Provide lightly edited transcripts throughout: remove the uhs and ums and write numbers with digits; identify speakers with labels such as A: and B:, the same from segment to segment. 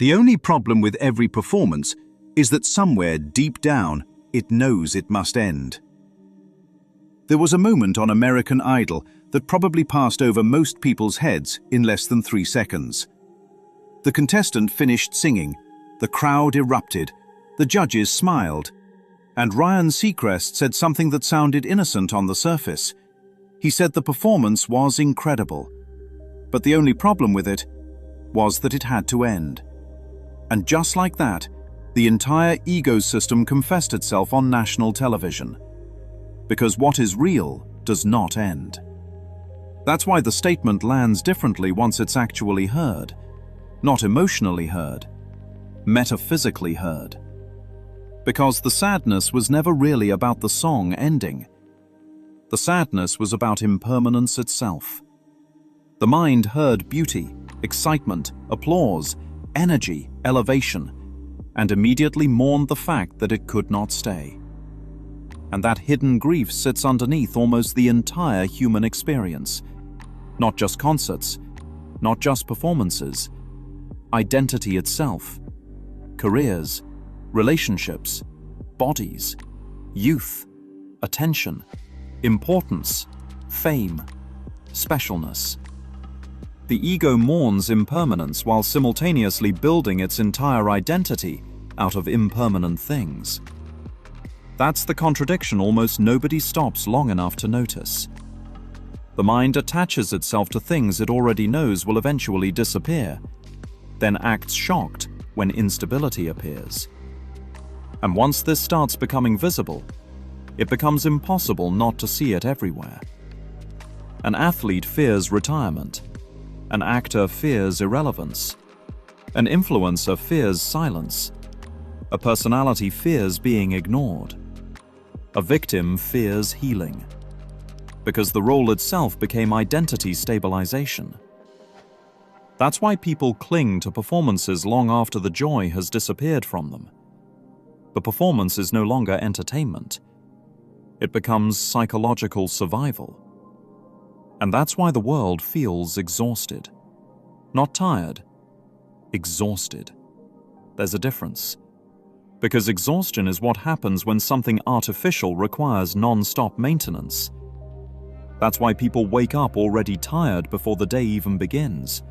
A: The only problem with every performance is that somewhere deep down, it knows it must end. There was a moment on American Idol that probably passed over most people's heads in less than 3 seconds. The contestant finished singing, the crowd erupted, the judges smiled, and Ryan Seacrest said something that sounded innocent on the surface. He said the performance was incredible, but the only problem with it was that it had to end. And just like that, the entire ecosystem confessed itself on national television. Because what is real does not end. That's why the statement lands differently once it's actually heard. Not emotionally heard, metaphysically heard. Because the sadness was never really about the song ending. The sadness was about impermanence itself. The mind heard beauty, excitement, applause, energy, elevation, and immediately mourned the fact that it could not stay. And that hidden grief sits underneath almost the entire human experience. Not just concerts, not just performances, identity itself, careers, relationships, bodies, youth, attention, importance, fame, specialness. The ego mourns impermanence while simultaneously building its entire identity out of impermanent things. That's the contradiction almost nobody stops long enough to notice. The mind attaches itself to things it already knows will eventually disappear, then acts shocked when instability appears. And once this starts becoming visible, it becomes impossible not to see it everywhere. An athlete fears retirement. An actor fears irrelevance. An influencer fears silence. A personality fears being ignored. A victim fears healing. Because the role itself became identity stabilization. That's why people cling to performances long after the joy has disappeared from them. The performance is no longer entertainment. It becomes psychological survival. And that's why the world feels exhausted. Not tired, exhausted. There's a difference. Because exhaustion is what happens when something artificial requires non-stop maintenance. That's why people wake up already tired before the day even begins.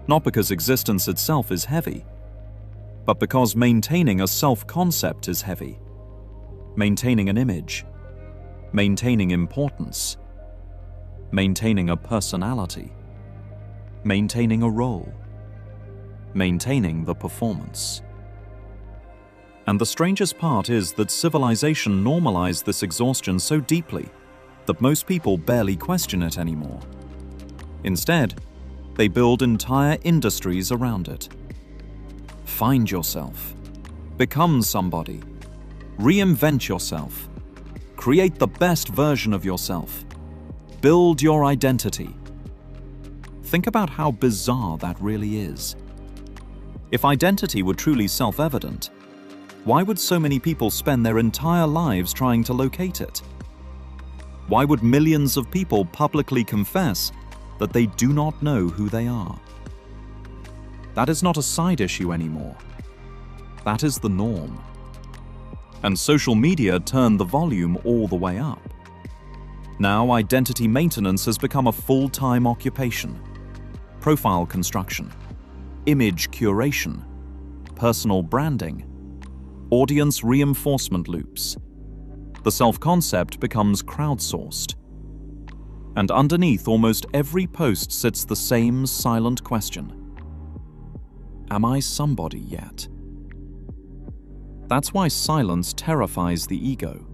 A: Not because existence itself is heavy, but because maintaining a self-concept is heavy. Maintaining an image, maintaining importance, maintaining a personality, maintaining a role, maintaining the performance. And the strangest part is that civilization normalized this exhaustion so deeply that most people barely question it anymore. Instead, they build entire industries around it. Find yourself. Become somebody. Reinvent yourself. Create the best version of yourself. Build your identity. Think about how bizarre that really is. If identity were truly self-evident, why would so many people spend their entire lives trying to locate it? Why would millions of people publicly confess that they do not know who they are? That is not a side issue anymore. That is the norm. And social media turned the volume all the way up. Now identity maintenance has become a full-time occupation. Profile construction, image curation, personal branding, audience reinforcement loops. The self-concept becomes crowdsourced. And underneath almost every post sits the same silent question. Am I somebody yet? That's why silence terrifies the ego.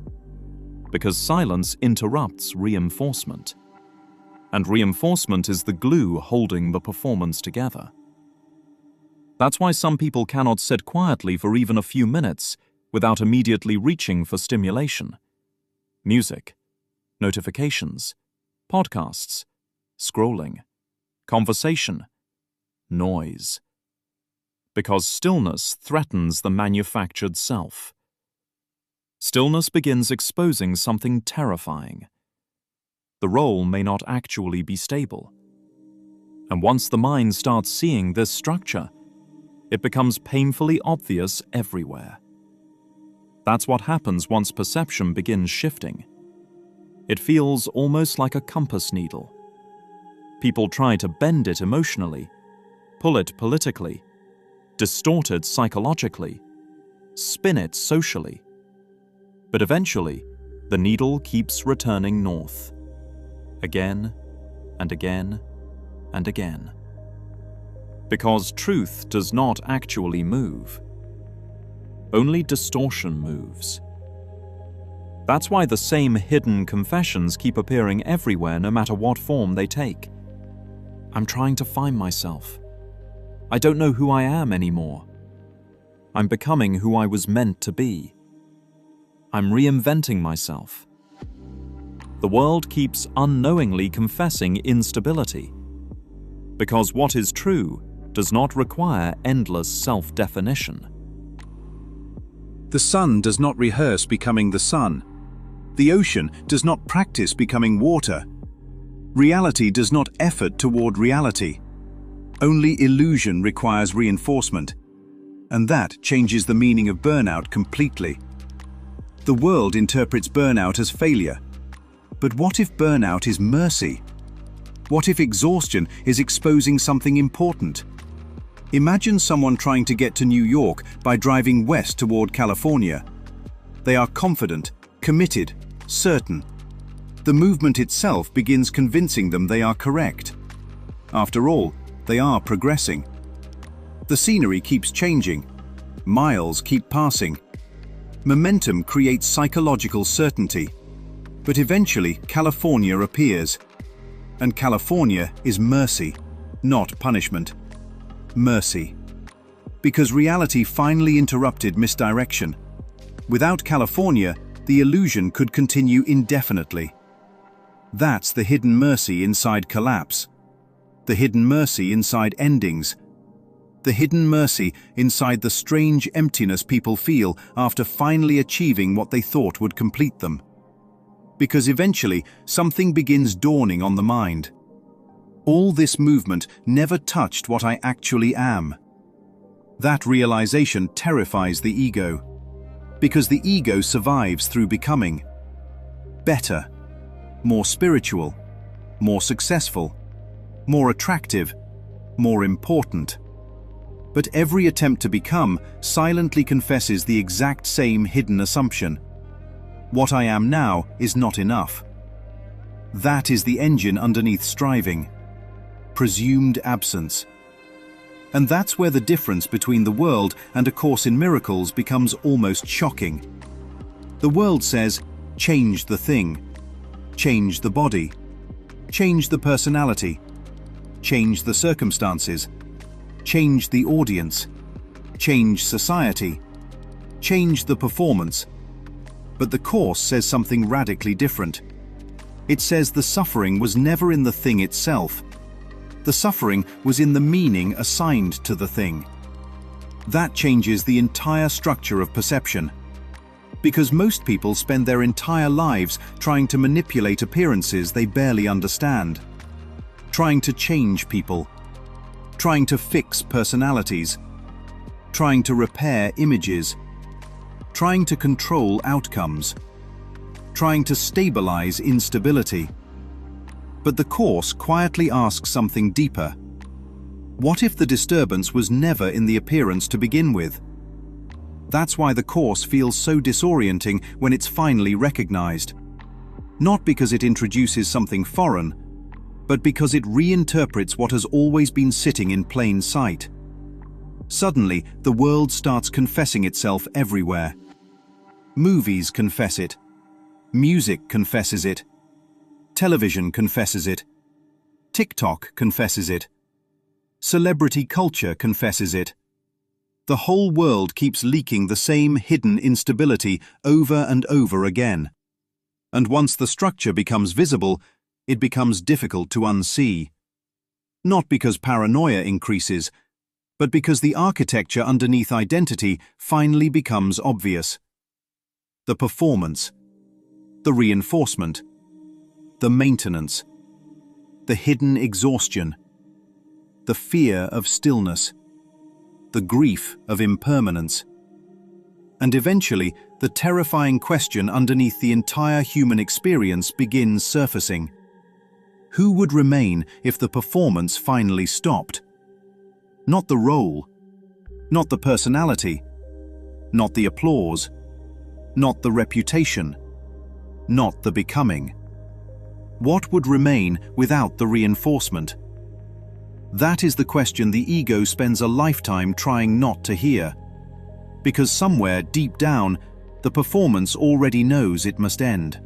A: Because silence interrupts reinforcement. And reinforcement is the glue holding the performance together. That's why some people cannot sit quietly for even a few minutes without immediately reaching for stimulation. Music, notifications, podcasts, scrolling, conversation, noise. Because stillness threatens the manufactured self. Stillness begins exposing something terrifying. The role may not actually be stable. And once the mind starts seeing this structure,
B: It becomes painfully obvious everywhere. That's what happens once perception begins shifting. It feels almost like a compass needle. People try to bend it emotionally, pull it politically, distort it psychologically, spin it socially. But eventually, the needle keeps returning north. Again and again and again. Because truth does not actually move. Only distortion moves. That's why the same hidden confessions keep appearing everywhere no matter what form they take. I'm trying to find myself. I don't know who I am anymore. I'm becoming who I was meant to be. I'm reinventing myself. The world keeps unknowingly confessing instability. Because what is true does not require endless self-definition.
A: The sun does not rehearse becoming the sun. The ocean does not practice becoming water. Reality does not effort toward reality. Only illusion requires reinforcement. And that changes the meaning of burnout completely. The world interprets burnout as failure. But what if burnout is mercy? What if exhaustion is exposing something important? Imagine someone trying to get to New York by driving west toward California. They are confident, committed, certain. The movement itself begins convincing them they are correct. After all, they are progressing. The scenery keeps changing. Miles keep passing. Momentum creates psychological certainty. But eventually, California appears. And California is mercy, not punishment. Mercy. Because reality finally interrupted misdirection. Without California, the illusion could continue indefinitely. That's the hidden mercy inside collapse. The hidden mercy inside endings. The hidden mercy inside the strange emptiness people feel after finally achieving what they thought would complete them. Because eventually, something begins dawning on the mind. All this movement never touched what I actually am. That realization terrifies the ego. Because the ego survives through becoming better, more spiritual, more successful, more attractive, more important. But every attempt to become silently confesses the exact same hidden assumption. What I am now is not enough. That is the engine underneath striving. Presumed absence. And that's where the difference between the world and A Course in Miracles becomes almost shocking. The world says, change the thing, change the body, change the personality, change the circumstances, change the audience, change society, change the performance. But the Course says something radically different. It says the suffering was never in the thing itself. The suffering was in the meaning assigned to the thing. That changes the entire structure of perception. Because most people spend their entire lives trying to manipulate appearances they barely understand. Trying to change people. Trying to fix personalities. Trying to repair images. Trying to control outcomes. Trying to stabilize instability. But the Course quietly asks something deeper. What if the disturbance was never in the appearance to begin with? That's why the Course feels so disorienting when it's finally recognized. Not because it introduces something foreign, but because it reinterprets what has always been sitting in plain sight. Suddenly, the world starts confessing itself everywhere. Movies confess it. Music confesses it. Television confesses it. TikTok confesses it. Celebrity culture confesses it. The whole world keeps leaking the same hidden instability over and over again. And once the structure becomes visible, it becomes difficult to unsee. Not because paranoia increases, but because the architecture underneath identity finally becomes obvious. The performance, the reinforcement, the maintenance, the hidden exhaustion, the fear of stillness. the grief of impermanence. And eventually, the terrifying question underneath the entire human experience begins surfacing. Who would remain if the performance finally stopped? Not the role, not the personality, not the applause, not the reputation, not the becoming. What would remain without the reinforcement? That is the question the ego spends a lifetime trying not to hear. Because somewhere deep down, the performance already knows it must end.